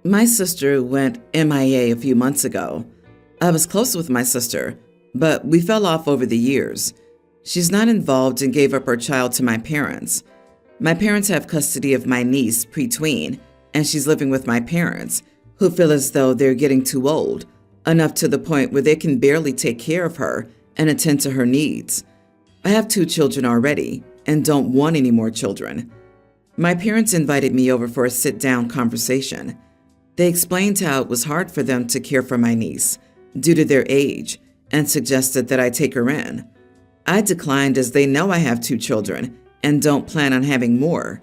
My sister went MIA a few months ago. I was close with my sister, but we fell off over the years. She's not involved and gave up her child to my parents. My parents have custody of my niece pre-tween, and she's living with my parents, who feel as though they're getting too old, enough to the point where they can barely take care of her and attend to her needs. I have 2 children already and don't want any more children. My parents invited me over for a sit-down conversation. They explained how it was hard for them to care for my niece due to their age and suggested that I take her in. I declined as they know I have 2 children and don't plan on having more.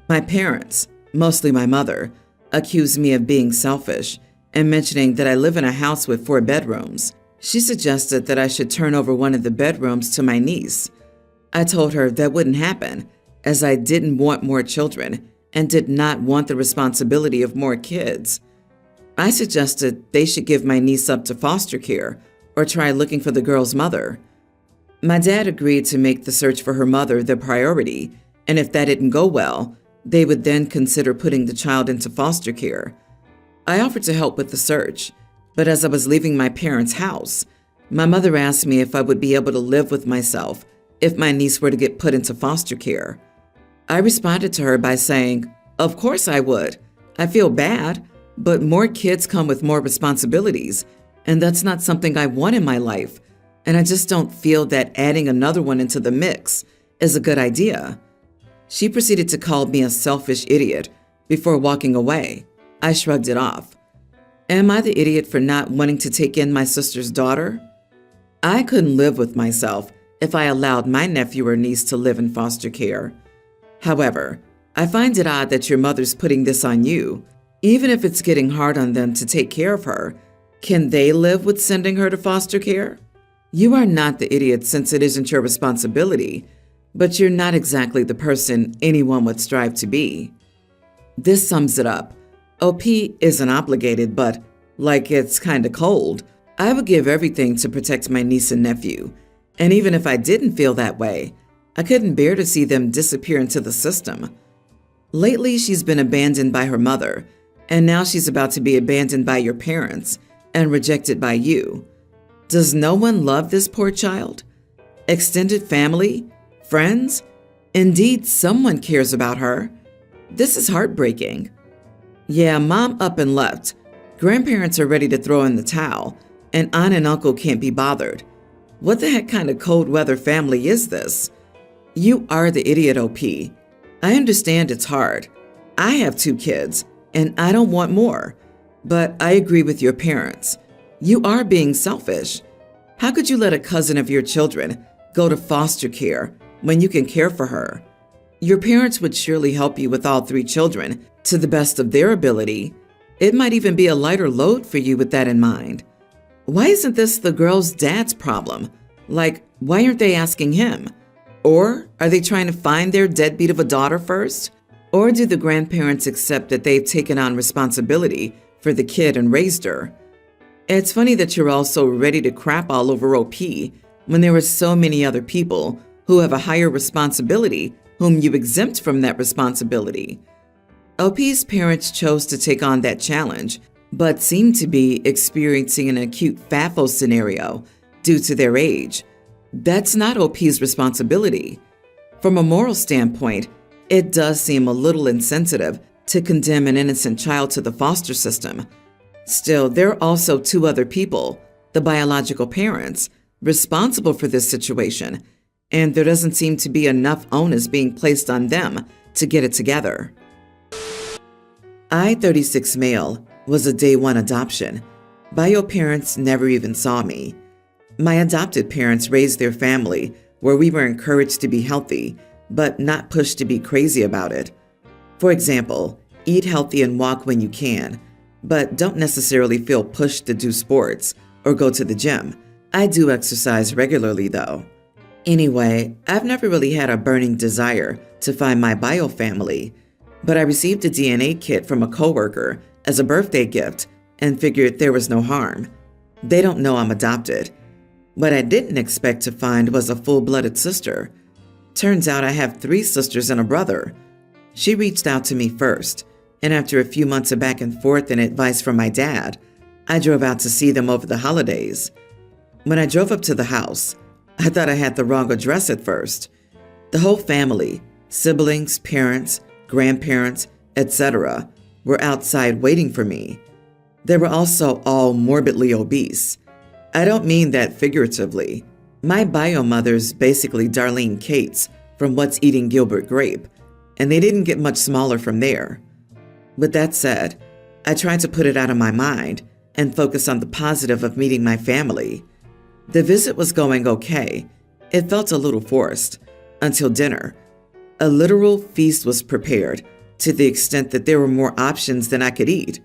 My parents, mostly my mother, accused me of being selfish and mentioning that I live in a house with 4 bedrooms. She suggested that I should turn over one of the bedrooms to my niece. I told her that wouldn't happen, as I didn't want more children and did not want the responsibility of more kids. I suggested they should give my niece up to foster care or try looking for the girl's mother. My dad agreed to make the search for her mother the priority, and if that didn't go well, they would then consider putting the child into foster care. I offered to help with the search, but as I was leaving my parents' house, my mother asked me if I would be able to live with myself if my niece were to get put into foster care. I responded to her by saying, "Of course I would. I feel bad, but more kids come with more responsibilities, and that's not something I want in my life, and I just don't feel that adding another one into the mix is a good idea." She proceeded to call me a selfish idiot before walking away. I shrugged it off. Am I the idiot for not wanting to take in my sister's daughter? I couldn't live with myself if I allowed my nephew or niece to live in foster care. However, I find it odd that your mother's putting this on you. Even if it's getting hard on them to take care of her, can they live with sending her to foster care? You are not the idiot since it isn't your responsibility, but you're not exactly the person anyone would strive to be. This sums it up. OP isn't obligated, but, like, it's kinda cold. I would give everything to protect my niece and nephew, and even if I didn't feel that way, I couldn't bear to see them disappear into the system. Lately, she's been abandoned by her mother, and now she's about to be abandoned by your parents and rejected by you. Does no one love this poor child? Extended family? Friends? Indeed, someone cares about her. This is heartbreaking. Yeah, mom up and left. Grandparents are ready to throw in the towel, and aunt and uncle can't be bothered. What the heck kind of cold weather family is this? You are the idiot, OP. I understand it's hard. I have 2 kids, and I don't want more. But I agree with your parents. You are being selfish. How could you let a cousin of your children go to foster care when you can care for her? Your parents would surely help you with all 3 children to the best of their ability. It might even be a lighter load for you with that in mind. Why isn't this the girl's dad's problem? Like, why aren't they asking him? Or are they trying to find their deadbeat of a daughter first? Or do the grandparents accept that they've taken on responsibility for the kid and raised her? It's funny that you're also ready to crap all over OP when there are so many other people who have a higher responsibility whom you exempt from that responsibility. OP's parents chose to take on that challenge, but seem to be experiencing an acute FAFO scenario due to their age. That's not OP's responsibility. From a moral standpoint, it does seem a little insensitive to condemn an innocent child to the foster system. Still, there are also 2 other people, the biological parents, responsible for this situation, and there doesn't seem to be enough onus being placed on them to get it together. I, 36 male, was a day 1 adoption. Bio parents never even saw me. My adopted parents raised their family where we were encouraged to be healthy, but not pushed to be crazy about it. For example, eat healthy and walk when you can, but don't necessarily feel pushed to do sports or go to the gym. I do exercise regularly though. Anyway, I've never really had a burning desire to find my bio family, but I received a DNA kit from a coworker as a birthday gift and figured there was no harm. They don't know I'm adopted. What I didn't expect to find was a full-blooded sister. Turns out I have 3 sisters and a brother. She reached out to me first, and after a few months of back and forth and advice from my dad, I drove out to see them over the holidays. When I drove up to the house, I thought I had the wrong address at first. The whole family, siblings, parents, grandparents, etc., were outside waiting for me. They were also all morbidly obese. I don't mean that figuratively. My bio mother's basically Darlene Cates from What's Eating Gilbert Grape, and they didn't get much smaller from there. With that said, I tried to put it out of my mind and focus on the positive of meeting my family. The visit was going okay. It felt a little forced, until dinner. A literal feast was prepared, to the extent that there were more options than I could eat.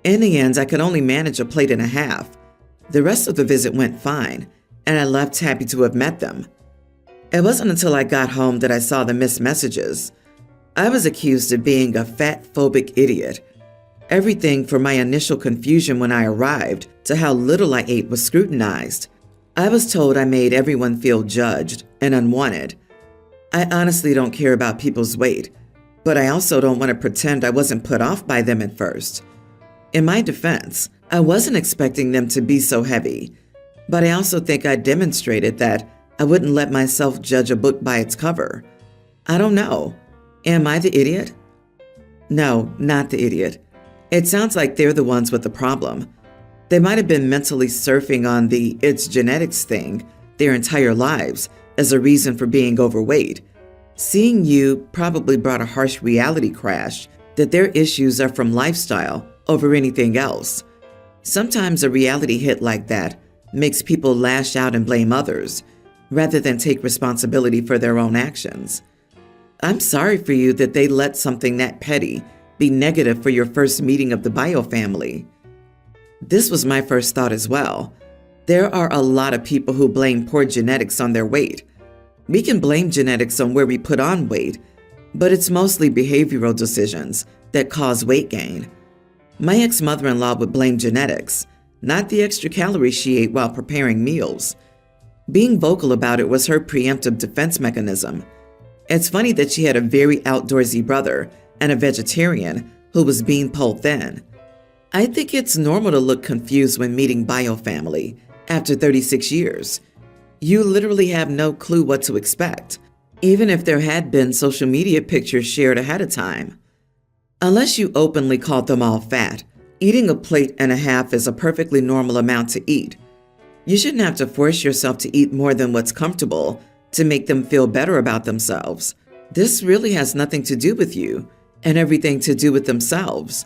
In the end, I could only manage a plate and a half. The rest of the visit went fine, and I left happy to have met them. It wasn't until I got home that I saw the missed messages. I was accused of being a fat-phobic idiot. Everything from my initial confusion when I arrived to how little I ate was scrutinized. I was told I made everyone feel judged and unwanted. I honestly don't care about people's weight, but I also don't want to pretend I wasn't put off by them at first. In my defense, I wasn't expecting them to be so heavy, but I also think I demonstrated that I wouldn't let myself judge a book by its cover. I don't know. Am I the idiot? No, not the idiot. It sounds like they're the ones with the problem. They might have been mentally surfing on the "it's genetics" thing their entire lives as a reason for being overweight. Seeing you probably brought a harsh reality crash that their issues are from lifestyle over anything else. Sometimes a reality hit like that makes people lash out and blame others, rather than take responsibility for their own actions. I'm sorry for you that they let something that petty be negative for your first meeting of the bio family. This was my first thought as well. There are a lot of people who blame poor genetics on their weight. We can blame genetics on where we put on weight, but it's mostly behavioral decisions that cause weight gain. My ex-mother-in-law would blame genetics, not the extra calories she ate while preparing meals. Being vocal about it was her preemptive defense mechanism. It's funny that she had a very outdoorsy brother and a vegetarian who was beanpole thin. I think it's normal to look confused when meeting bio family after 36 years. You literally have no clue what to expect, even if there had been social media pictures shared ahead of time. Unless you openly called them all fat, eating a plate and a half is a perfectly normal amount to eat. You shouldn't have to force yourself to eat more than what's comfortable to make them feel better about themselves. This really has nothing to do with you and everything to do with themselves.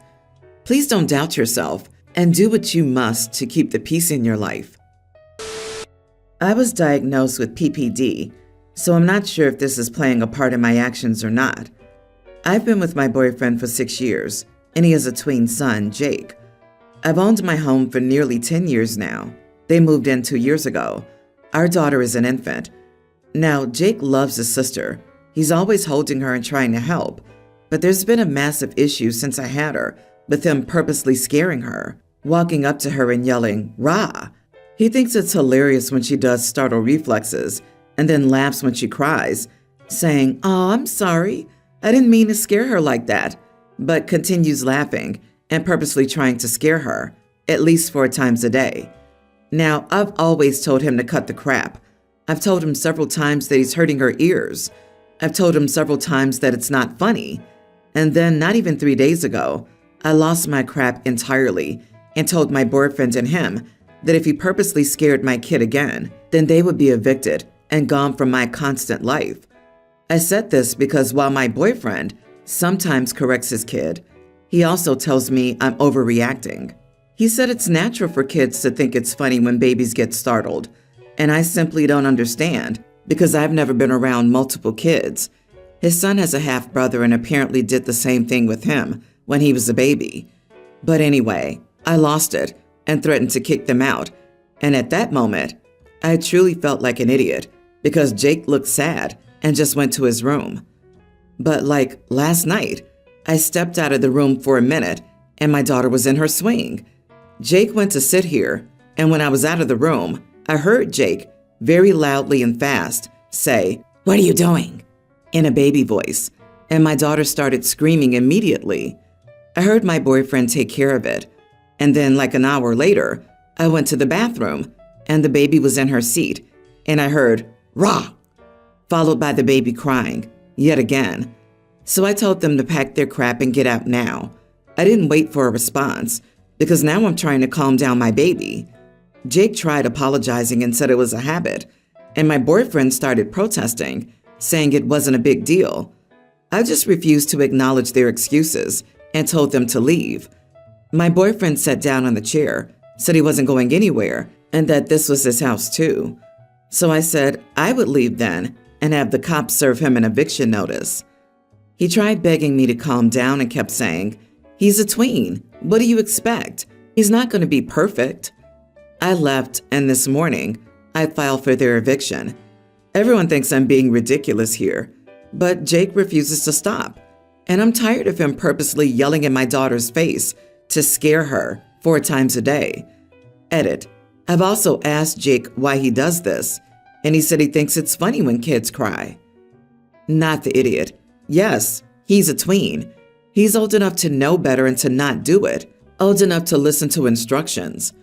Please don't doubt yourself and do what you must to keep the peace in your life. I was diagnosed with PPD, so I'm not sure if this is playing a part in my actions or not. I've been with my boyfriend for 6 years, and he has a twin son, Jake. I've owned my home for nearly 10 years now. They moved in 2 years ago. Our daughter is an infant. Now, Jake loves his sister. He's always holding her and trying to help, but there's been a massive issue since I had her, with him purposely scaring her, walking up to her and yelling, "Rah!" He thinks it's hilarious when she does startle reflexes, and then laughs when she cries, saying, "Oh, I'm sorry. I didn't mean to scare her like that," but continues laughing and purposely trying to scare her, at least 4 times a day. Now, I've always told him to cut the crap. I've told him several times that he's hurting her ears. I've told him several times that it's not funny. And then, not even 3 days ago, I lost my crap entirely and told my boyfriend and him that if he purposely scared my kid again, then they would be evicted and gone from my constant life. I said this because while my boyfriend sometimes corrects his kid, he also tells me I'm overreacting. He said it's natural for kids to think it's funny when babies get startled, and I simply don't understand because I've never been around multiple kids. His son has a half-brother and apparently did the same thing with him when he was a baby. But anyway, I lost it and threatened to kick them out, and at that moment, I truly felt like an idiot because Jake looked sad and just went to his room. But like last night, I stepped out of the room for a minute and my daughter was in her swing. Jake went to sit here, and when I was out of the room, I heard Jake, very loudly and fast, say, "What are you doing?" in a baby voice, and my daughter started screaming immediately. I heard my boyfriend take care of it. And then, like an hour later, I went to the bathroom and the baby was in her seat, and I heard, "Rah!" followed by the baby crying, yet again. So I told them to pack their crap and get out now. I didn't wait for a response, because now I'm trying to calm down my baby. Jake tried apologizing and said it was a habit, and my boyfriend started protesting, saying it wasn't a big deal. I just refused to acknowledge their excuses and told them to leave. My boyfriend sat down on the chair, said he wasn't going anywhere, and that this was his house too. So I said I would leave then and have the cops serve him an eviction notice. He tried begging me to calm down and kept saying, "He's a tween. What do you expect? He's not going to be perfect." I left, and this morning, I filed for their eviction. Everyone thinks I'm being ridiculous here, but Jake refuses to stop, and I'm tired of him purposely yelling in my daughter's face to scare her 4 times a day. Edit. I've also asked Jake why he does this, and he said he thinks it's funny when kids cry. Not the idiot. Yes, he's a tween. He's old enough to know better and to not do it, old enough to listen to instructions.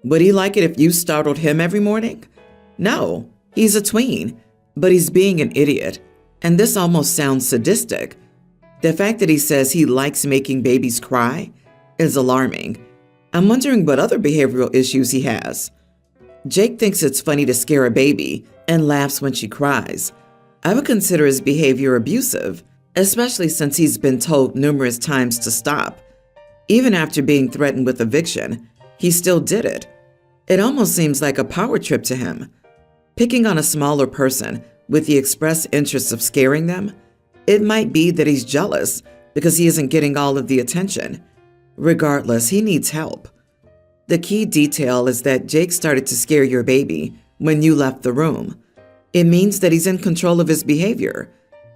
Would he like it if you startled him every morning? No, he's a tween, but he's being an idiot, and this almost sounds sadistic. The fact that he says he likes making babies cry is alarming. I'm wondering what other behavioral issues he has. Jake thinks it's funny to scare a baby and laughs when she cries. I would consider his behavior abusive, especially since he's been told numerous times to stop. Even after being threatened with eviction, he still did it. It almost seems like a power trip to him. Picking on a smaller person with the express interest of scaring them, it might be that he's jealous because he isn't getting all of the attention. Regardless, he needs help. The key detail is that Jake started to scare your baby when you left the room. It means that he's in control of his behavior.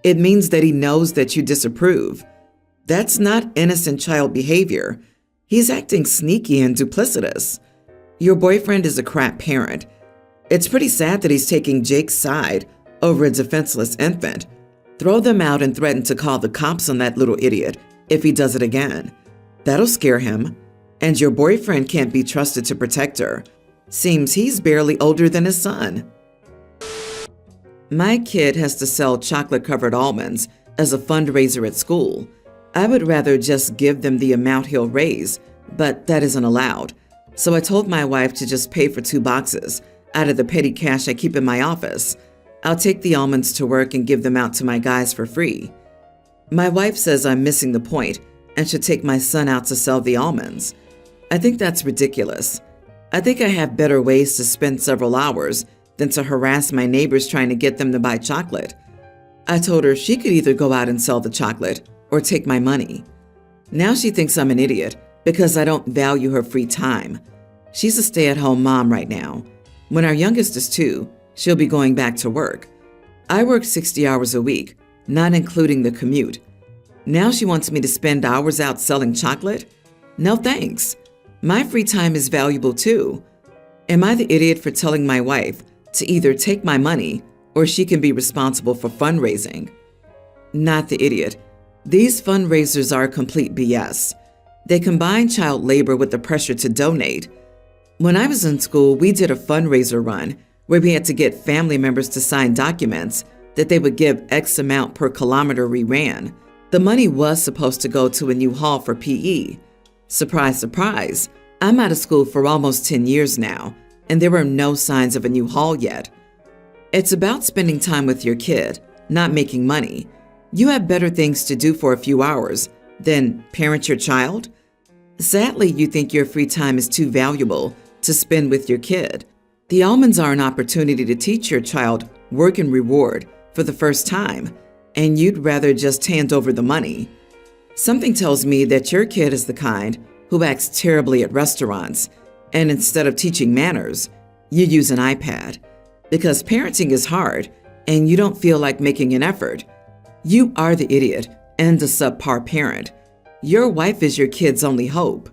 It means that he knows that you disapprove. That's not innocent child behavior. He's acting sneaky and duplicitous. Your boyfriend is a crap parent. It's pretty sad that he's taking Jake's side over a defenseless infant. Throw them out and threaten to call the cops on that little idiot if he does it again. That'll scare him. And your boyfriend can't be trusted to protect her. Seems he's barely older than his son. My kid has to sell chocolate-covered almonds as a fundraiser at school. I would rather just give them the amount he'll raise, but that isn't allowed. So I told my wife to just pay for 2 boxes out of the petty cash I keep in my office. I'll take the almonds to work and give them out to my guys for free. My wife says I'm missing the point and should take my son out to sell the almonds. I think that's ridiculous. I think I have better ways to spend several hours than to harass my neighbors trying to get them to buy chocolate. I told her she could either go out and sell the chocolate or take my money. Now she thinks I'm an idiot because I don't value her free time. She's a stay-at-home mom right now. When our youngest is 2, she'll be going back to work. I work 60 hours a week, not including the commute. Now she wants me to spend hours out selling chocolate? No thanks. My free time is valuable too. Am I the idiot for telling my wife to either take my money or she can be responsible for fundraising? Not the idiot. These fundraisers are complete BS. They combine child labor with the pressure to donate. When I was in school, we did a fundraiser run where we had to get family members to sign documents that they would give X amount per kilometer we ran. The money was supposed to go to a new hall for PE. Surprise, surprise. I'm out of school for almost 10 years now, and there are no signs of a new hall yet. It's about spending time with your kid, not making money. You have better things to do for a few hours than parent your child. Sadly, you think your free time is too valuable to spend with your kid. The almonds are an opportunity to teach your child work and reward for the first time, and you'd rather just hand over the money. Something tells me that your kid is the kind who acts terribly at restaurants, and instead of teaching manners, you use an iPad. Because parenting is hard, and you don't feel like making an effort. You are the idiot and the subpar parent. Your wife is your kid's only hope.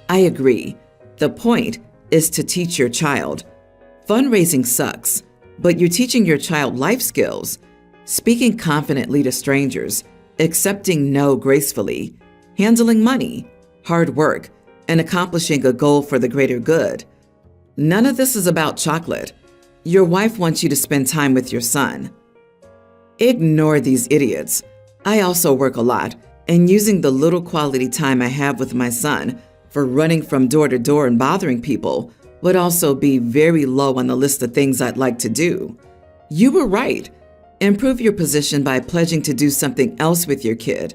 I agree. The point is to teach your child. Fundraising sucks, but you're teaching your child life skills. Speaking confidently to strangers, accepting no gracefully, handling money, hard work, and accomplishing a goal for the greater good. None of this is about chocolate. Your wife wants you to spend time with your son. Ignore these idiots. I also work a lot, and using the little quality time I have with my son for running from door to door and bothering people would also be very low on the list of things I'd like to do. You were right. Improve your position by pledging to do something else with your kid.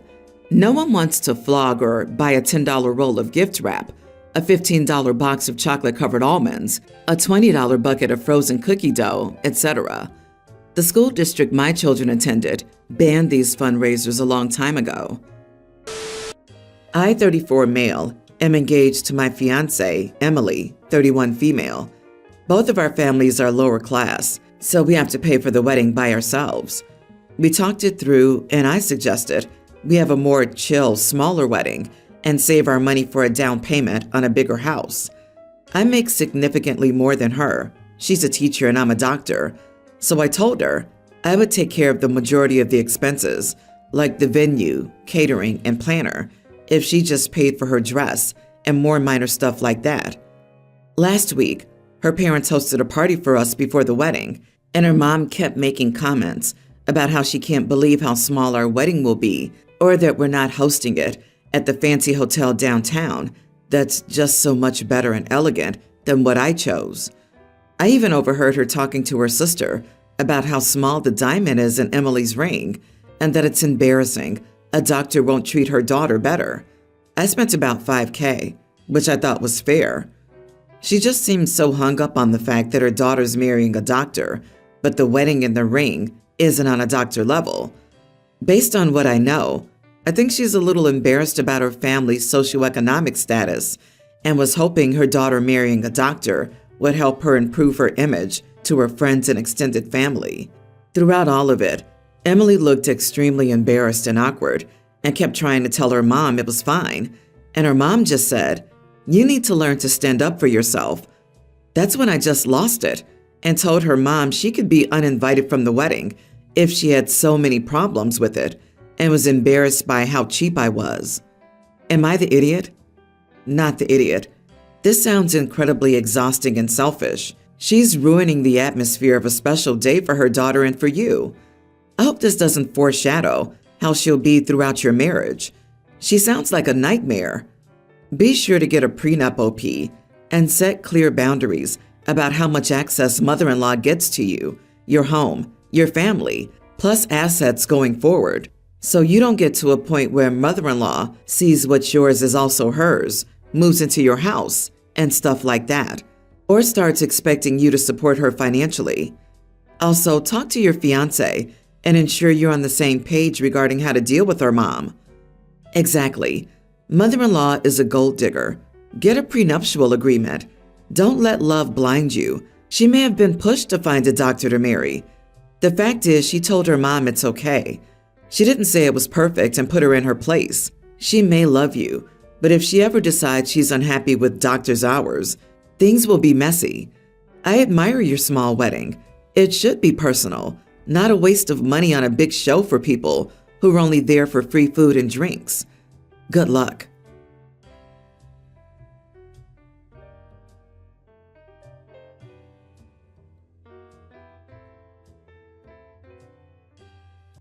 No one wants to flog or buy a $10 roll of gift wrap, a $15 box of chocolate-covered almonds, a $20 bucket of frozen cookie dough, etc. The school district my children attended banned these fundraisers a long time ago. I, 34 male, am engaged to my fiancée, Emily, 31 female. Both of our families are lower class, so we have to pay for the wedding by ourselves. We talked it through, and I suggested we have a more chill, smaller wedding and save our money for a down payment on a bigger house. I make significantly more than her. She's a teacher and I'm a doctor. So I told her I would take care of the majority of the expenses, like the venue, catering, and planner, if she just paid for her dress and more minor stuff like that. Last week, her parents hosted a party for us before the wedding, and her mom kept making comments about how she can't believe how small our wedding will be, or that we're not hosting it at the fancy hotel downtown that's just so much better and elegant than what I chose. I even overheard her talking to her sister about how small the diamond is in Emily's ring and that it's embarrassing a doctor won't treat her daughter better. I spent about $5,000, which I thought was fair. She just seemed so hung up on the fact that her daughter's marrying a doctor, but the wedding and the ring isn't on a doctor level. Based on what I know, I think she's a little embarrassed about her family's socioeconomic status and was hoping her daughter marrying a doctor would help her improve her image to her friends and extended family. Throughout all of it, Emily looked extremely embarrassed and awkward and kept trying to tell her mom it was fine. And her mom just said, "You need to learn to stand up for yourself." That's when I just lost it and told her mom she could be uninvited from the wedding if she had so many problems with it and was embarrassed by how cheap I was. Am I the idiot? Not the idiot. This sounds incredibly exhausting and selfish. She's ruining the atmosphere of a special day for her daughter and for you. I hope this doesn't foreshadow how she'll be throughout your marriage. She sounds like a nightmare. Be sure to get a prenup OP and set clear boundaries about how much access mother-in-law gets to you, your home, your family, plus assets going forward, so you don't get to a point where mother-in-law sees what's yours is also hers, moves into your house, and stuff like that, or starts expecting you to support her financially. Also, talk to your fiancé and ensure you're on the same page regarding how to deal with her mom. Exactly. Mother-in-law is a gold digger. Get a prenuptial agreement. Don't let love blind you. She may have been pushed to find a doctor to marry. The fact is, she told her mom it's okay. She didn't say it was perfect and put her in her place. She may love you, but if she ever decides she's unhappy with doctor's hours, things will be messy. I admire your small wedding. It should be personal, not a waste of money on a big show for people who are only there for free food and drinks. Good luck.